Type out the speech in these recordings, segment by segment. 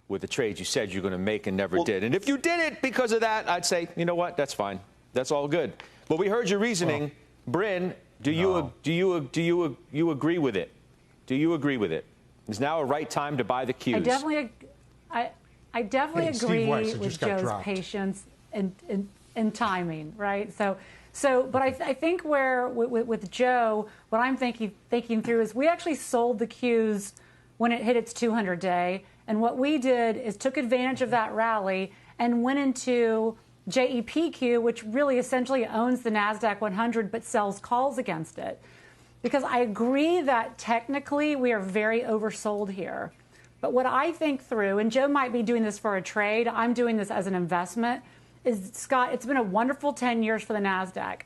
with the trades you said you're going to make and never did. And if you did it because of that, I'd say, you know what, that's fine. That's all good. But we heard your reasoning. Bryn, do you agree with it? Do you agree with it? Is now a right time to buy the Qs? I definitely agree with Joe's patience and timing, right? But I think with Joe, what I'm thinking through is we actually sold the Qs when it hit its 200-day, and what we did is took advantage of that rally and went into JEPQ, which really essentially owns the NASDAQ 100 but sells calls against it. Because I agree that technically we are very oversold here. But what I think through, and Joe might be doing this for a trade, I'm doing this as an investment, is, Scott, it's been a wonderful 10 years for the NASDAQ.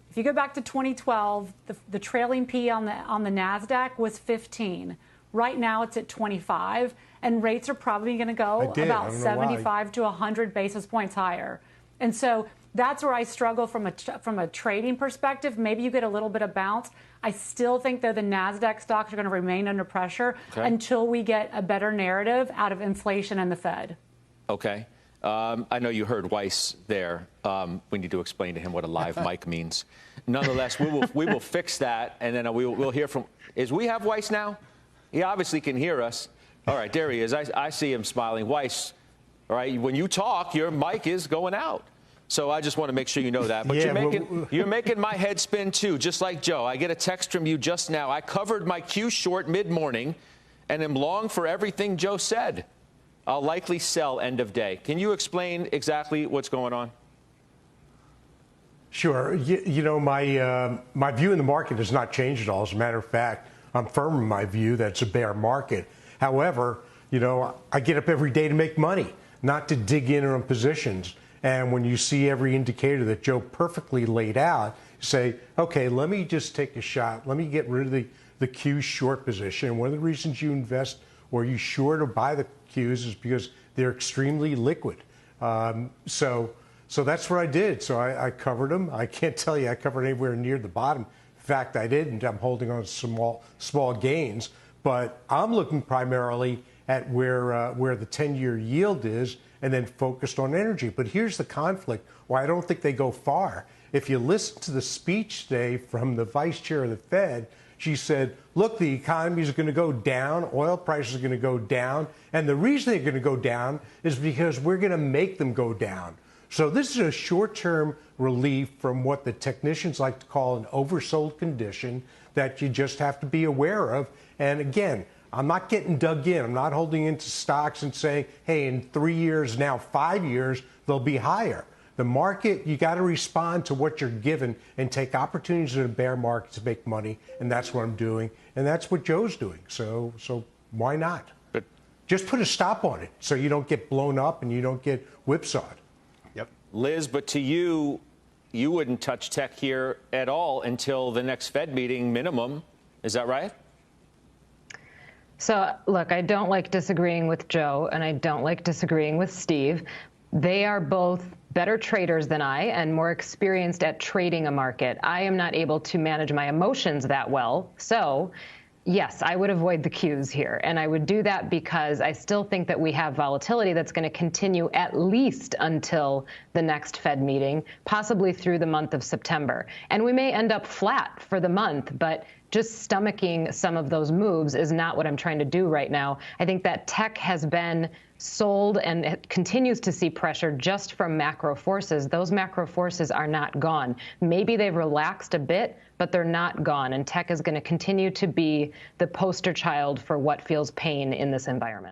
If you go back to 2012, the trailing P on the NASDAQ was 15. Right now it's at 25, and rates are probably going to go about 75 to 100 basis points higher. And so that's where I struggle from a trading perspective. Maybe you get a little bit of bounce. I still think, though, the NASDAQ stocks are going to remain under pressure until we get a better narrative out of inflation and the Fed. Okay. I know you heard Weiss there. We need to explain to him what a live mic means. Nonetheless, we will fix that, and then we'll hear from. We have Weiss now? He obviously can hear us. All right, there he is. I see him smiling. Weiss, all right, when you talk, your mic is going out. So I just want to make sure you know that. But you're making my head spin, too, just like Joe. I get a text from you just now. I covered my Q short mid-morning and am long for everything Joe said. I'll likely sell end of day. Can you explain exactly what's going on? Sure. You know, my view in the market has not changed at all. As a matter of fact, I'm firm in my view that it's a bear market. However, you know, I get up every day to make money, not to dig in on positions. And when you see every indicator that Joe perfectly laid out, you say, okay, let me just take a shot. Let me get rid of the Q short position. And one of the reasons you invest or you short or buy the Qs is because they're extremely liquid. So that's what I did. So I covered them. I can't tell you I covered anywhere near the bottom. In fact, I didn't. I'm holding on to small gains. But I'm looking primarily at where the 10-year yield is, and then focused on energy. But here's the conflict, why I don't think they go far. If you listen to the speech today from the vice chair of the Fed, she said, look, the economy is going to go down, oil prices are going to go down, and the reason they're going to go down is because we're going to make them go down. So this is a short-term relief from what the technicians like to call an oversold condition that you just have to be aware of. And again, I'm not getting dug in. I'm not holding into stocks and saying, hey, in 3 years, now 5 years, they'll be higher. The market, you got to respond to what you're given and take opportunities in a bear market to make money. And that's what I'm doing. And that's what Joe's doing. So why not? But just put a stop on it so you don't get blown up and you don't get whipsawed. Yep. Liz, but to you, you wouldn't touch tech here at all until the next Fed meeting minimum. Is that right? So, look, I don't like disagreeing with Joe, and I don't like disagreeing with Steve. They are both better traders than I and more experienced at trading a market. I am not able to manage my emotions that well. So, yes, I would avoid the Qs here. And I would do that because I still think that we have volatility that's going to continue at least until the next Fed meeting, possibly through the month of September. And we may end up flat for the month, but just stomaching some of those moves is not what I'm trying to do right now. I think that tech has been sold and it continues to see pressure just from macro forces. Those macro forces are not gone. Maybe they've relaxed a bit, but they're not gone. And tech is going to continue to be the poster child for what feels pain in this environment.